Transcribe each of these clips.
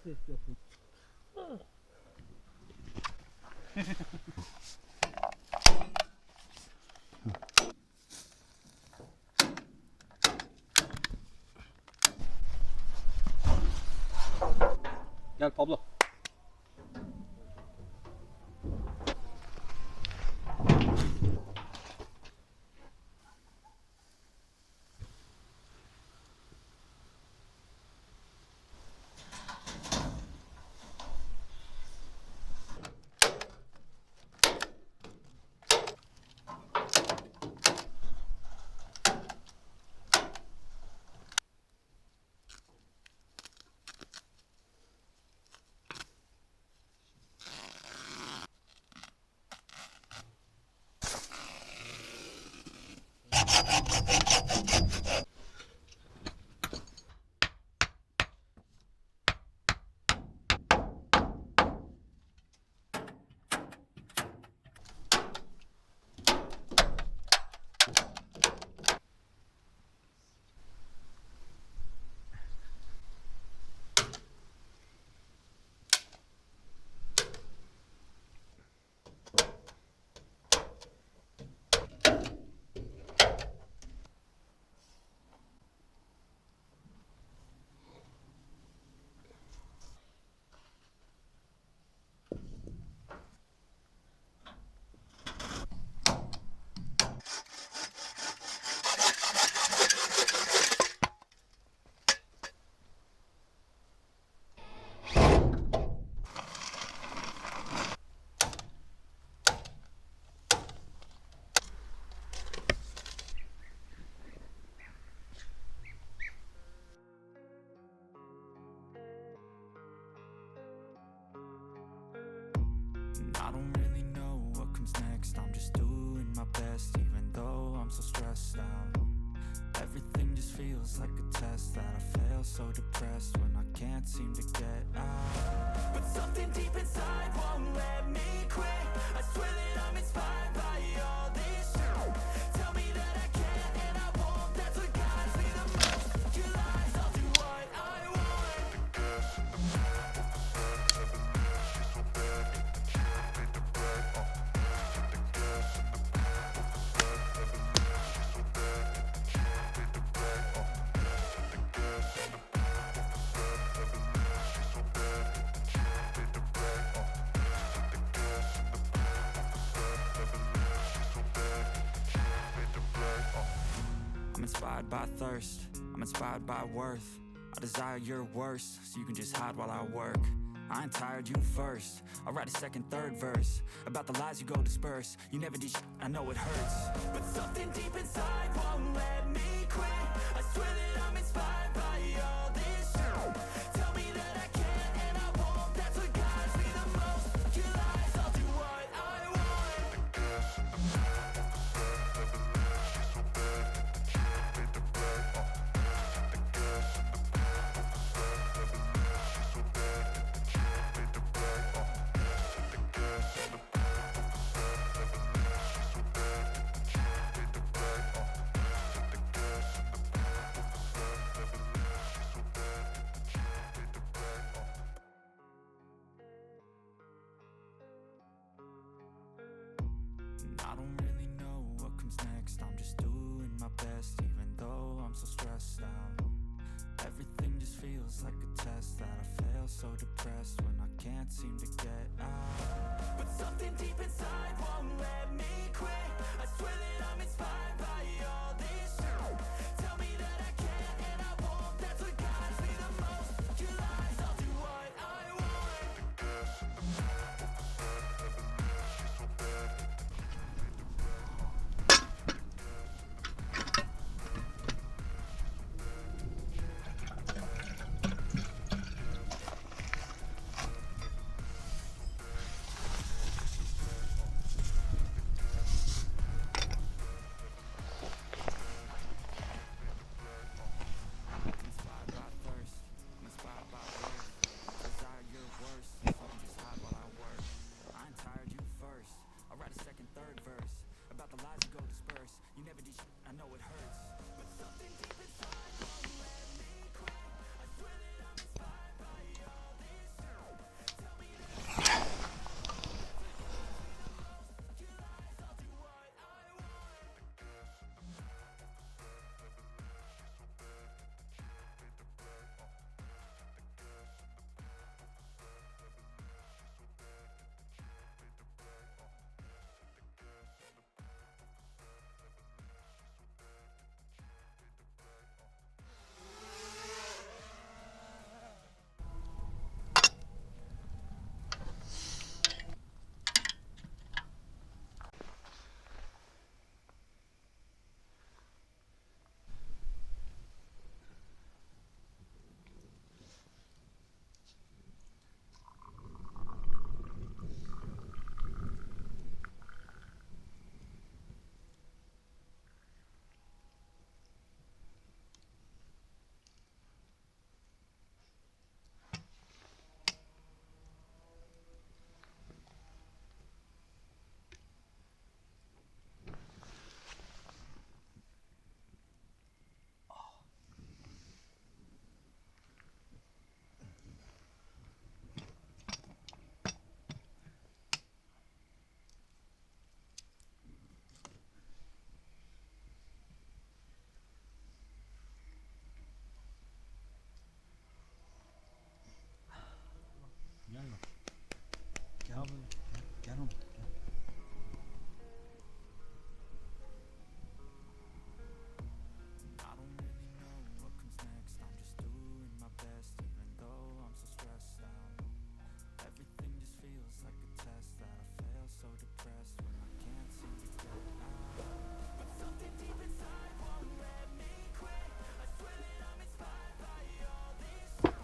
ses yapın. Gel Pablo. I don't really know what comes next. I'm just doing my best, even though I'm so stressed out. Everything just feels like a test that I fail, so depressed when I can't seem to get out. But something deep inside won't let me quit. I swear that I'm inspired by you. inspired by thirst, I'm inspired by worth. I desire your worst, so you can just hide while I work. I ain't tired, you first. I'll write a second, third verse about the lies you go disperse. You never did I know it hurts, but something deep inside won't let me quit. I swear that I'm inspired by all this shit. Tell me that I can't and I won't. That's what guides me the most. Your lies, I'll do what I want. I don't really know what comes next. I'm just doing my best, even though I'm so stressed out. Everything just feels like a test that I fail, so depressed when I can't seem to get out. But something deep inside won't let me quit. I swear that I'm inspired by all this shit. Tell me that I can't and I won't. That's what guides me the most. Your lies, I'll do what I want. Inspired by thirst, I'm inspired by worth. I desire your worst, so you can just hide while I work. I ain't tired, you first. I'll write a second, third verse about the lies you go disperse. You never did I know it hurts, but something deep inside won't let me quit. I swear that I'm inspired by all this shit. Tell me that I can't and I won't. That's what guides me the most. Your lies, I'll do what I want. Gel bak. Gel oğlum. Gel oğlum. Gel. I don't really know what comes next. I'm just doing my best, even though I'm so stressed out. Everything just feels like a test that I fail, so depressed when I can't seem to get out. But something deep inside won't let me quit. I swear that I'm inspired by all this shit.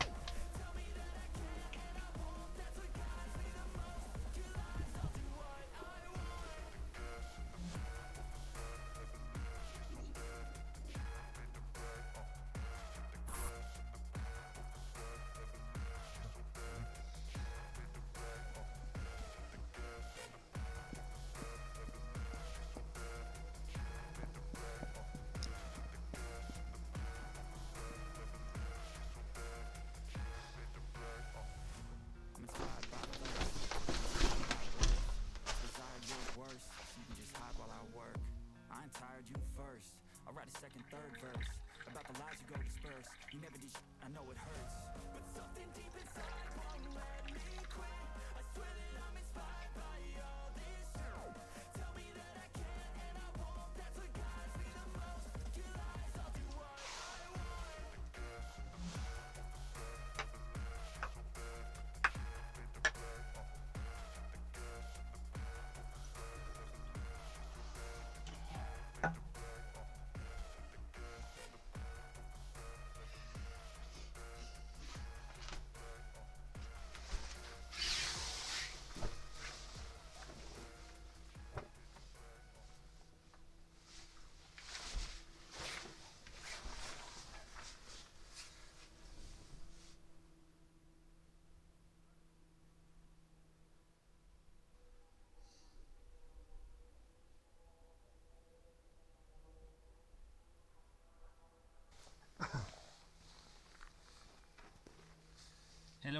Tell me that I can't and I won't. That's what guides me the most. Your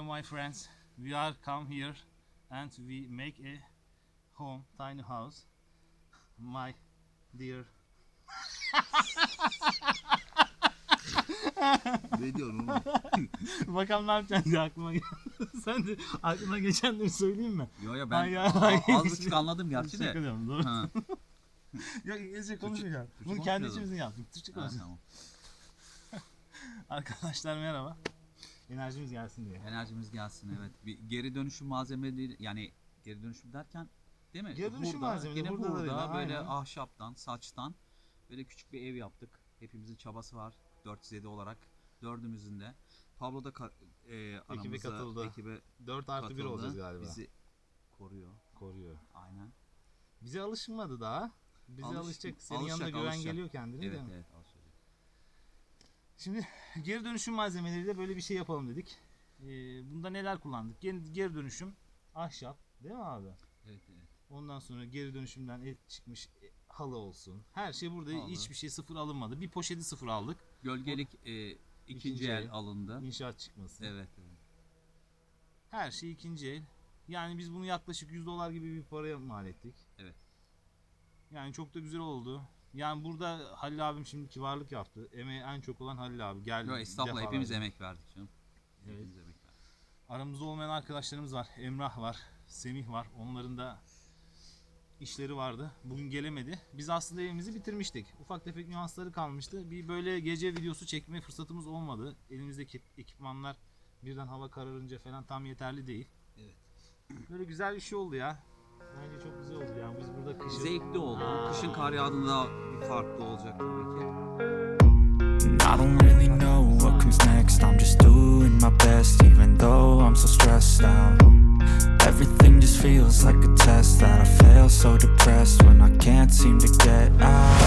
my friends, we are come here and we make a home, tiny house. My dear. Ne diyorsun oğlum? Bakalım ne yapacaksın diye aklıma geldi. Sen de aklına geçenleri söyleyeyim mi? Yo ya Ay, ben ay, az buçuk anladım gerçi Şaka de. diyorum, doğru. Ha. Yok, İngilizce konuşmayacağım. Türkçe Bunu kendi konuşmayalım. içimizden yaptık. Türkçe Ha, konuşacağız. tamam. Arkadaşlar merhaba. Enerjimiz gelsin diye. Enerjimiz gelsin evet. Bir geri dönüşüm malzemeleri yani geri dönüşüm derken değil mi? Geri dönüşüm malzemeleri, yine hurdalarıyla, burada böyle aynen. ahşaptan, saçtan böyle küçük bir ev yaptık. Hepimizin çabası var. 407 olarak dördümüzün de. Pablo da aramıza, katıldı. ekibe 4+1 katıldı. olacağız galiba. Bizi koruyor. Koruyor. Aynen. Bize alışmadı daha. Bize alışacak. Senin yanında alışacak, güven alışacak. geliyor kendine Evet değil mi? evet alışacak. Şimdi geri dönüşüm malzemeleriyle böyle bir şey yapalım dedik. Bunda neler kullandık? Geri dönüşüm ahşap değil mi abi? Evet evet. Ondan sonra geri dönüşümden çıkmış halı olsun. Her şey burada, Halı. hiçbir şey sıfır alınmadı. Bir poşeti sıfır aldık. Gölgelik ikinci el el. alındı. İnşaat çıkması. Evet evet. Her şey ikinci el. Yani biz bunu yaklaşık $100 gibi bir paraya mal ettik. Evet. Yani çok da güzel oldu. Yani burada Halil abim şimdi kibarlık yaptı. Emeği en çok olan Halil abi. Geldi. Yo, estağfurullah defalarca. hepimiz emek verdik canım. Evet. Hepimiz emek verdik. Aramızda olmayan arkadaşlarımız var. Emrah var. Semih var. Onların da işleri vardı. Bugün gelemedi. Biz aslında evimizi bitirmiştik. Ufak tefek nüansları kalmıştı. Bir böyle gece videosu çekme fırsatımız olmadı. Elimizdeki ekipmanlar birden hava kararınca falan tam yeterli değil. Evet. Böyle güzel bir şey oldu ya. Bence çok güzel oldu yani. Biz burada kışın... Zevkli oldu. Kışın kar yağdığında bir farklı olacak tabii ki. I don't really know what comes next. I'm just doing my best, even though I'm so stressed out. Everything just feels like a test that I fail, so depressed when I can't seem to get out.